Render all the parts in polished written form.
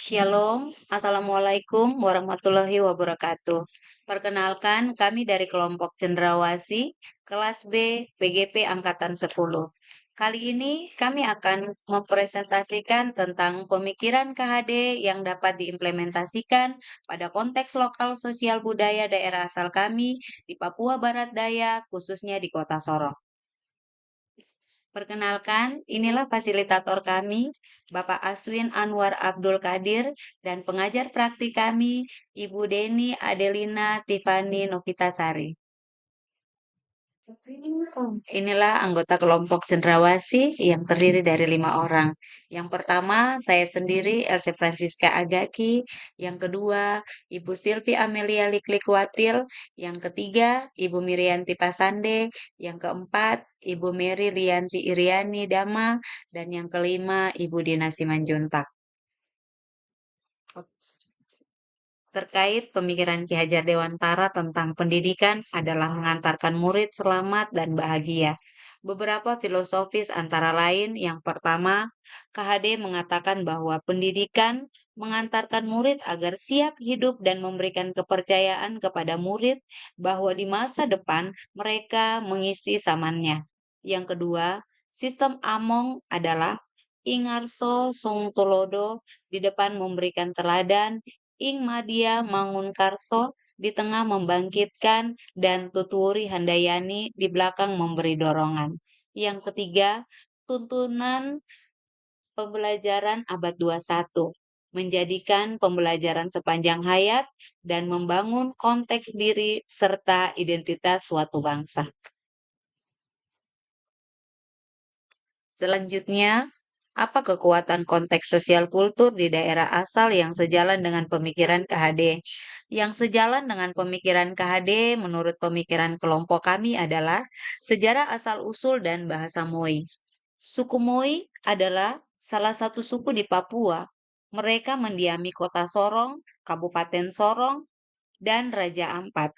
Shalom, Assalamualaikum warahmatullahi wabarakatuh. Perkenalkan, kami dari kelompok Cendrawasih, kelas B, PGP Angkatan 10. Kali ini kami akan mempresentasikan tentang pemikiran KHD yang dapat diimplementasikan pada konteks lokal sosial budaya daerah asal kami di Papua Barat Daya, khususnya di Kota Sorong. Perkenalkan, inilah fasilitator kami, Bapak Aswin Anwar Abdul Kadir, dan pengajar praktik kami, Ibu Deni Adelina Tiffany Novitasari. Inilah anggota kelompok cendrawasih yang terdiri dari 5 orang. Yang pertama, saya sendiri, Else Francisca Agaki. Yang kedua, Ibu Silvi Amelia Liklikwatil. Yang ketiga, Ibu Mirianti Pasande. Yang keempat, Ibu Mary Lianti Iriani Dama. Dan yang kelima, Ibu Dina Simanjuntak. Terkait pemikiran Ki Hajar Dewantara tentang pendidikan adalah mengantarkan murid selamat dan bahagia. Beberapa filosofis antara lain, yang pertama, KHD mengatakan bahwa pendidikan mengantarkan murid agar siap hidup dan memberikan kepercayaan kepada murid bahwa di masa depan mereka mengisi zamannya. Yang kedua, sistem Among adalah Ingarso Sung Tulodo di depan memberikan teladan, Ing Madia Mangunkarso di tengah membangkitkan, dan Tuturi Handayani di belakang memberi dorongan. Yang ketiga, tuntunan pembelajaran abad 21, menjadikan pembelajaran sepanjang hayat dan membangun konteks diri serta identitas suatu bangsa. Selanjutnya, apa kekuatan konteks sosial kultur di daerah asal yang sejalan dengan pemikiran KHD? Yang sejalan dengan pemikiran KHD menurut pemikiran kelompok kami adalah sejarah asal-usul dan bahasa Moi. Suku Moi adalah salah satu suku di Papua. Mereka mendiami kota Sorong, Kabupaten Sorong, dan Raja Ampat.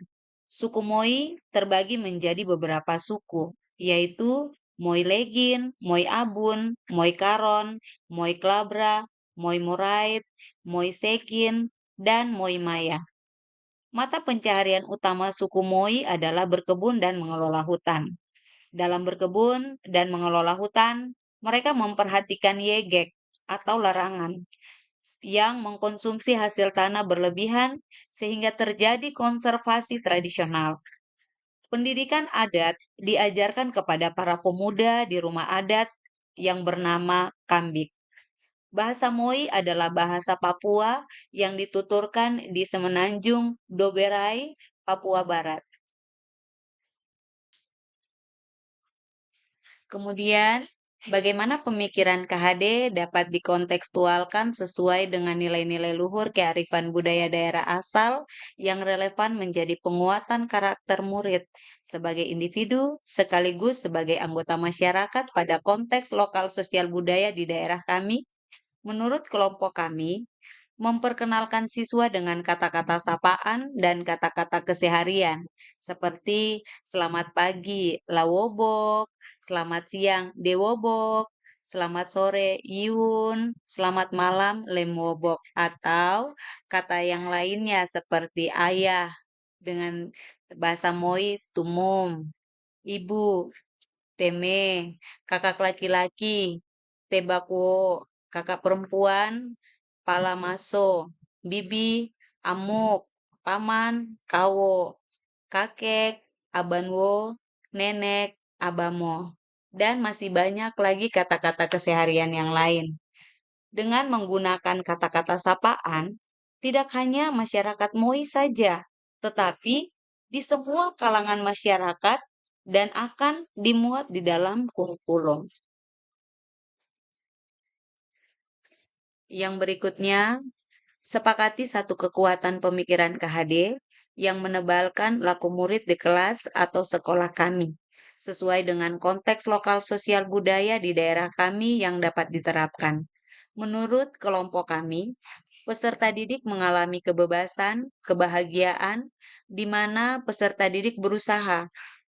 Suku Moi terbagi menjadi beberapa suku, yaitu Moi Legin, Moi Abun, Moi Karon, Moi Klabra, Moi Morait, Moi Sekin, dan Moi Maya. Mata pencaharian utama suku Moi adalah berkebun dan mengelola hutan. Dalam berkebun dan mengelola hutan, mereka memperhatikan yegek atau larangan yang mengkonsumsi hasil tanah berlebihan sehingga terjadi konservasi tradisional. Pendidikan adat diajarkan kepada para pemuda di rumah adat yang bernama Kambik. Bahasa Moi adalah bahasa Papua yang dituturkan di Semenanjung Doberai, Papua Barat. Kemudian, bagaimana pemikiran KHD dapat dikontekstualkan sesuai dengan nilai-nilai luhur kearifan budaya daerah asal yang relevan menjadi penguatan karakter murid sebagai individu sekaligus sebagai anggota masyarakat pada konteks lokal sosial budaya di daerah kami? Menurut kelompok kami, memperkenalkan siswa dengan kata-kata sapaan dan kata-kata keseharian, seperti selamat pagi, lawobok, selamat siang, dewobok, selamat sore, yun, selamat malam, lemwobok, atau kata yang lainnya seperti ayah dengan bahasa Moi, tumum, ibu, teme, kakak laki-laki, tebako, kakak perempuan, palamaso, bibi, amuk, paman, kawo, kakek, abanwo, nenek, abamo, dan masih banyak lagi kata-kata keseharian yang lain. Dengan menggunakan kata-kata sapaan, tidak hanya masyarakat Moi saja, tetapi di semua kalangan masyarakat dan akan dimuat di dalam kurikulum. Yang berikutnya, sepakati satu kekuatan pemikiran KHD yang menebalkan laku murid di kelas atau sekolah kami, sesuai dengan konteks lokal sosial budaya di daerah kami yang dapat diterapkan. Menurut kelompok kami, peserta didik mengalami kebebasan, kebahagiaan, di mana peserta didik berusaha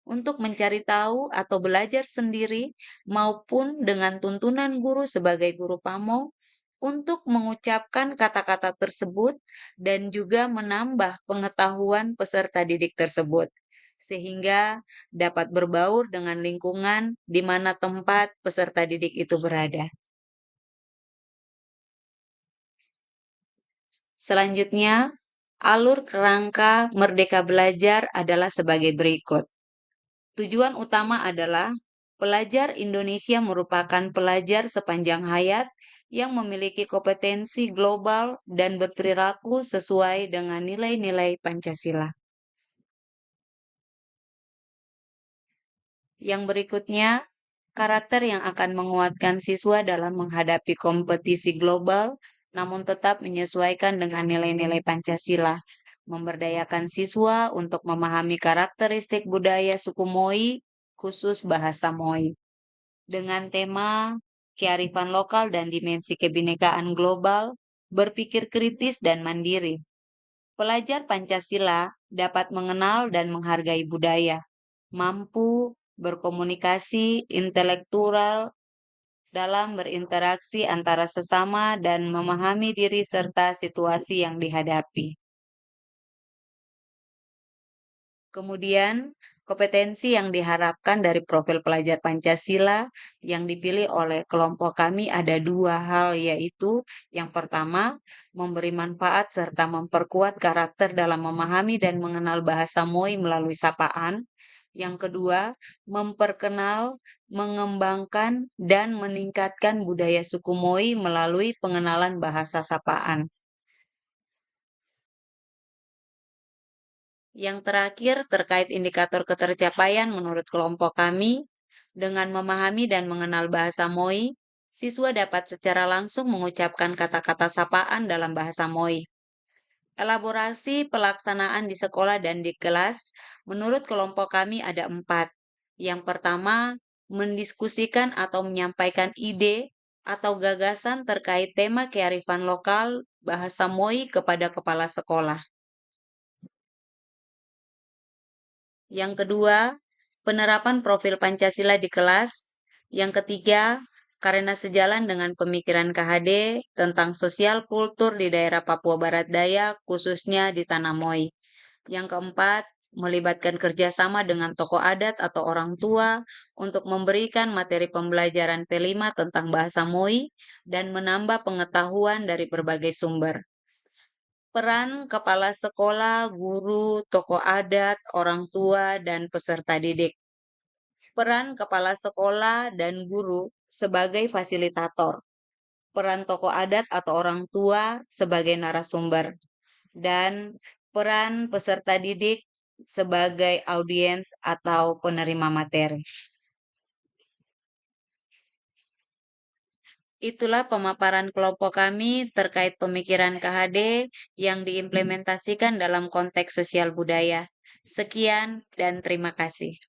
untuk mencari tahu atau belajar sendiri maupun dengan tuntunan guru sebagai guru pamong untuk mengucapkan kata-kata tersebut dan juga menambah pengetahuan peserta didik tersebut, sehingga dapat berbaur dengan lingkungan di mana tempat peserta didik itu berada. Selanjutnya, alur kerangka Merdeka Belajar adalah sebagai berikut. Tujuan utama adalah pelajar Indonesia merupakan pelajar sepanjang hayat yang memiliki kompetensi global dan berperilaku sesuai dengan nilai-nilai Pancasila. Yang berikutnya, karakter yang akan menguatkan siswa dalam menghadapi kompetisi global, namun tetap menyesuaikan dengan nilai-nilai Pancasila, memberdayakan siswa untuk memahami karakteristik budaya suku Moi, khusus bahasa Moi, dengan tema kearifan lokal dan dimensi kebinekaan global, berpikir kritis dan mandiri. Pelajar Pancasila dapat mengenal dan menghargai budaya, mampu berkomunikasi intelektual dalam berinteraksi antara sesama dan memahami diri serta situasi yang dihadapi. Kemudian, kompetensi yang diharapkan dari profil pelajar Pancasila yang dipilih oleh kelompok kami ada dua hal, yaitu yang pertama, memberi manfaat serta memperkuat karakter dalam memahami dan mengenal bahasa Moi melalui sapaan. Yang kedua, memperkenal, mengembangkan, dan meningkatkan budaya suku Moi melalui pengenalan bahasa sapaan. Yang terakhir, terkait indikator ketercapaian menurut kelompok kami, dengan memahami dan mengenal bahasa Moi, siswa dapat secara langsung mengucapkan kata-kata sapaan dalam bahasa Moi. Elaborasi pelaksanaan di sekolah dan di kelas, menurut kelompok kami ada 4. Yang pertama, mendiskusikan atau menyampaikan ide atau gagasan terkait tema kearifan lokal bahasa Moi kepada kepala sekolah. Yang kedua, penerapan profil Pancasila di kelas. Yang ketiga, karena sejalan dengan pemikiran KHD tentang sosial kultur di daerah Papua Barat Daya, khususnya di Tanah Moi. Yang keempat, melibatkan kerjasama dengan tokoh adat atau orang tua untuk memberikan materi pembelajaran P5 tentang bahasa Moi dan menambah pengetahuan dari berbagai sumber. Peran kepala sekolah, guru, tokoh adat, orang tua, dan peserta didik. Peran kepala sekolah dan guru sebagai fasilitator. Peran tokoh adat atau orang tua sebagai narasumber. Dan peran peserta didik sebagai audiens atau penerima materi. Itulah pemaparan kelompok kami terkait pemikiran KHD yang diimplementasikan dalam konteks sosial budaya. Sekian dan terima kasih.